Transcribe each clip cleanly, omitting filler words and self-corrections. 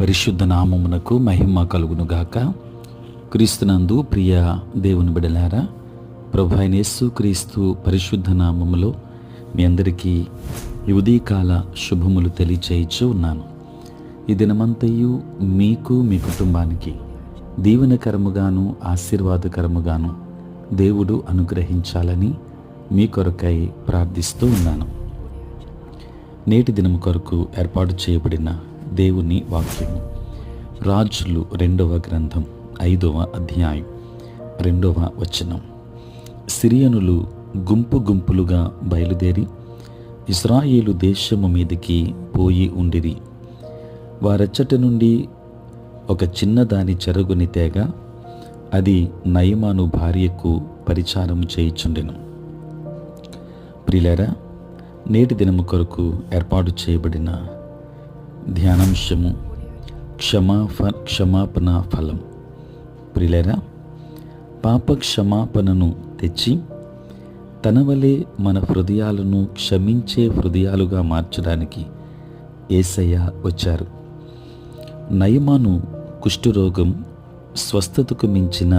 పరిశుద్ధ నామమునకు మహిమ కలుగునుగాక. క్రీస్తునందు ప్రియ దేవుని బిడలారా, ప్రభు అయిన యేసు క్రీస్తు పరిశుద్ధ నామములో మీ అందరికీ ఈ ఉదయకాల శుభములు తెలియచేయచ్చు ఉన్నాను. ఈ దినమంతయు మీకు మీ కుటుంబానికి దీవెనకరముగాను ఆశీర్వాదకరముగాను దేవుడు అనుగ్రహించాలని మీ కొరకై ప్రార్థిస్తూ ఉన్నాను. నేటి దినము కొరకు ఏర్పాటు చేయబడిన దేవుని వాక్యము రాజులు 2వ గ్రంథం 5వ అధ్యాయం 2వ వచనం. సిరియనులు గుంపు గుంపులుగా బయలుదేరి ఇశ్రాయేలు దేశము మీదికి పోయి ఉండిరి. వారచ్చట నుండి ఒక చిన్నదాని చెరగుని తేగ, అది నయమాను భార్యకు పరిచారము చేయుచుండెను. ప్రియులారా, నేటి దినము కొరకు ఏర్పాటు చేయబడిన ధ్యానాంశము క్షమాపణ ఫలం. ప్రియులారా, పాప క్షమాపణను తెచ్చి తన వలె మన హృదయాలను క్షమించే హృదయాలుగా మార్చడానికి యేసయ్య వచ్చారు. నయమాను కుష్ఠరోగం స్వస్థతకు మించిన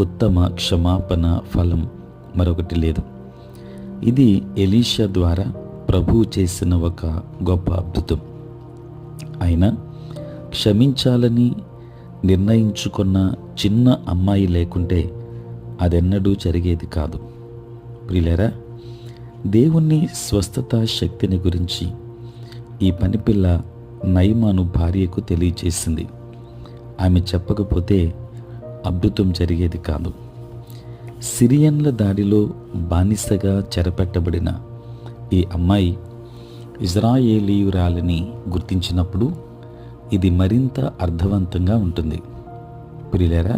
ఉత్తమ క్షమాపణ ఫలం మరొకటి లేదు. ఇది ఎలీషా ద్వారా ప్రభువు చేసిన ఒక గొప్ప అద్భుతం. అయినా క్షమించాలని నిర్ణయించుకున్న చిన్న అమ్మాయి లేకుంటే అదెన్నడూ జరిగేది కాదు. ప్రియులారా, దేవుని స్వస్థత శక్తిని గురించి ఈ పనిపిల్ల నయమాను భార్యకు తెలియచేసింది. ఆమె చెప్పకపోతే అద్భుతం జరిగేది కాదు. సిరియన్ల దాడిలో బానిసగా చెరపెట్టబడిన ఈ అమ్మాయి ఇజ్రాయేలీయురాలని గుర్తించినప్పుడు ఇది మరింత అర్థవంతంగా ఉంటుంది. ప్రియులారా,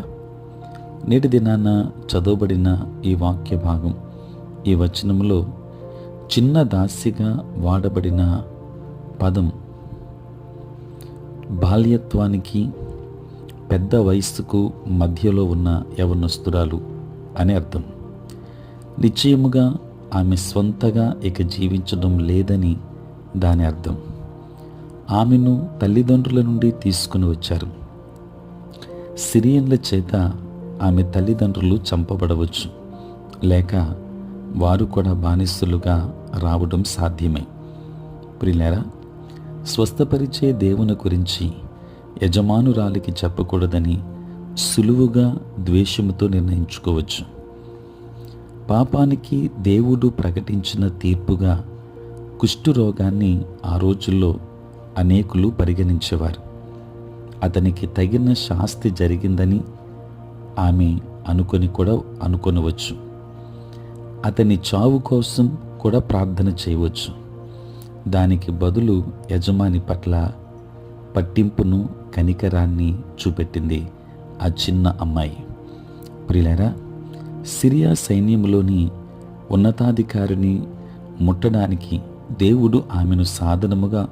నేటి దినాన చదవబడిన ఈ వాక్య భాగం, ఈ వచనంలో చిన్న దాసిగా వాడబడిన పదం బాల్యత్వానికి పెద్ద వయస్సుకు మధ్యలో ఉన్న యవనస్తురాలు అని అర్థం. నిశ్చయముగా ఆమె స్వంతగా ఇక జీవించడం లేదని దాని అర్థం. ఆమెను తల్లిదండ్రుల నుండి తీసుకుని వచ్చారు. సిరియన్ల చేత ఆమె తల్లిదండ్రులు చంపబడవచ్చు, లేక వారు కూడా బానిసలుగా రావడం సాధ్యమే. ప్రియులారా, స్వస్థపరిచే దేవుని గురించి యజమానురాలికి చెప్పకూడదని సులువుగా ద్వేషముతో నిర్ణయించుకోవచ్చు. పాపానికి దేవుడు ప్రకటించిన తీర్పుగా కుష్ఠరోగాన్ని ఆ రోజుల్లో అనేకులు పరిగణించేవారు. అతనికి తగిన శాస్తి జరిగిందని ఆమె అనుకొనవచ్చు. అతని చావు కోసం కూడా ప్రార్థన చేయవచ్చు. దానికి బదులు యజమాని పట్ల పట్టింపును, కనికరాన్ని చూపెట్టింది ఆ చిన్న అమ్మాయి. ప్రియులారా, సిరియా సైన్యంలోని ఉన్నతాధికారిని ముట్టడానికి దేవుడు ఆమెను సాధనముగా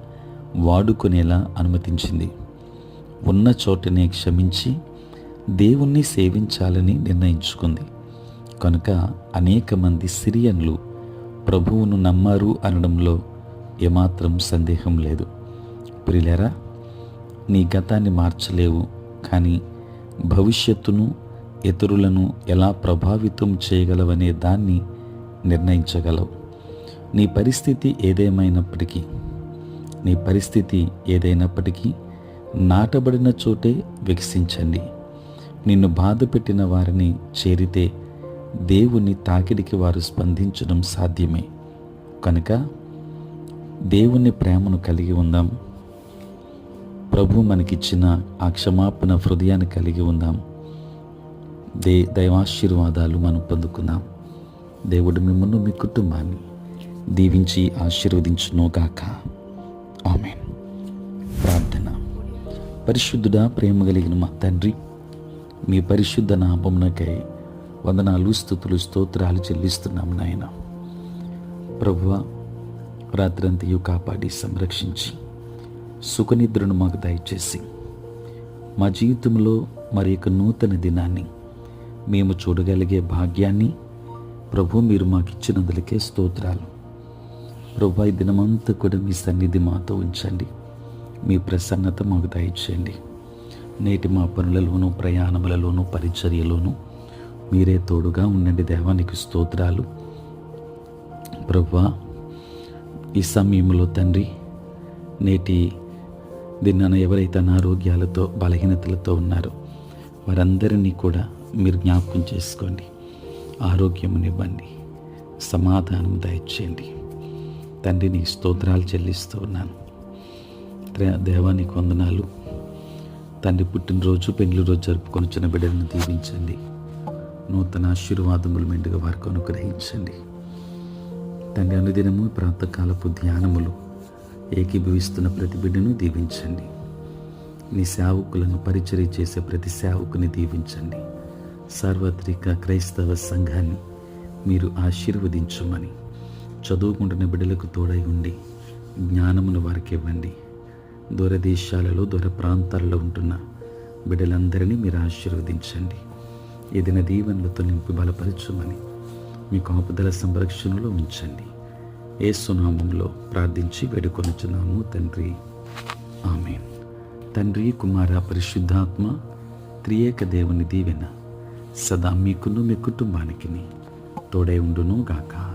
వాడుకునేలా అనుమతించింది. ఉన్న చోటనే క్షమించి దేవుణ్ణి సేవించాలని నిర్ణయించుకుంది. కనుక అనేక మంది సిరియన్లు ప్రభువును నమ్మారు అనడంలో ఏమాత్రం సందేహం లేదు. ప్రియులారా, నీ గతాన్ని మార్చలేవు, కానీ భవిష్యత్తును, ఇతరులను ఎలా ప్రభావితం చేయగలవనే దాన్ని నిర్ణయించగలవు. నీ పరిస్థితి ఏదైనప్పటికీ నాటబడిన చోటే వికసించండి. నిన్ను బాధ పెట్టిన వారిని చేరితే దేవుని తాకిడికి వారు స్పందించడం సాధ్యమే. కనుక దేవుని ప్రేమను కలిగి ఉందాం. ప్రభు మనకిచ్చిన ఆ క్షమాపణ హృదయాన్ని కలిగి ఉందాం. దైవాశీర్వాదాలు మనం పొందుకుందాం. దేవుడు మిమ్మల్ని, మీ కుటుంబాన్ని దీవించి ఆశీర్వదించునుగాక. ఆమేన్. ప్రార్థన. పరిశుద్ధుడా, ప్రేమ కలిగిన మా తండ్రి, మీ పరిశుద్ధ నామమునకై వందనాలు, స్తుతులు, స్తోత్రాలు చెల్లిస్తున్నాం నాయన. ప్రభువా, రాత్రంతయు కాపాడి సంరక్షించి సుఖనిద్రను మాకు దయచేసి మా జీవితంలో మరి ఒక నూతన దినాన్ని మేము చూడగలిగే భాగ్యాన్ని ప్రభు మీరు మాకు ఇచ్చినందులకే స్తోత్రాలు. ప్రభు ఈ దినమంతా కూడా మీ సన్నిధి మాతో ఉంచండి. మీ ప్రసన్నత మాకు దయచేయండి. నేటి మా పనులలోనూ, ప్రయాణములలోనూ, పరిచర్యలోనూ మీరే తోడుగా ఉండండి. దేవానికి స్తోత్రాలు. ప్రభువా, ఈ సమయంలో తండ్రి, నేటి దినాన ఎవరైతే అనారోగ్యాలతో, బలహీనతలతో ఉన్నారో వారందరినీ కూడా మీరు జ్ఞాపకం చేసుకోండి. ఆరోగ్యమునివ్వండి, సమాధానం దయచేయండి. తండ్రి, నీ స్తోత్రాలు చెల్లిస్తూ ఉన్నాను. దేవానికి వందనాలు. తండ్రి, పుట్టినరోజు, పెళ్లి రోజు జరుపుకొనిచ్చిన బిడ్డలను దీవించండి. నూతన ఆశీర్వాదములు మెండుగా వారికి అనుగ్రహించండి. తండ్రి, అనుదినము ప్రాతకాలపు ధ్యానములు ఏకీభవిస్తున్న ప్రతి బిడ్డను దీవించండి. నీ సేవకులను పరిచర్య చేసే ప్రతి సేవకుని దీవించండి. సార్వత్రిక క్రైస్తవ సంఘాన్ని మీరు ఆశీర్వదించమని, చదువుకుంటున్న బిడ్డలకు తోడై ఉండి జ్ఞానమును వారికి ఇవ్వండి. దూరదేశాలలో, దూర ప్రాంతాలలో ఉంటున్న బిడ్డలందరినీ మీరు ఆశీర్వదించండి. ఏదైనా దీవెనలతో నింపి బలపరచమని మీ కాపుదల సంరక్షణలో ఉంచండి. యేసు నామములో ప్రార్థించి వేడుకొనుచున్నాము తండ్రి, ఆమేన్. తండ్రి, కుమార, పరిశుద్ధాత్మ త్రియేక దేవుని దీవెన సదా మీకును మీ కుటుంబానికి తోడై ఉండును గాక.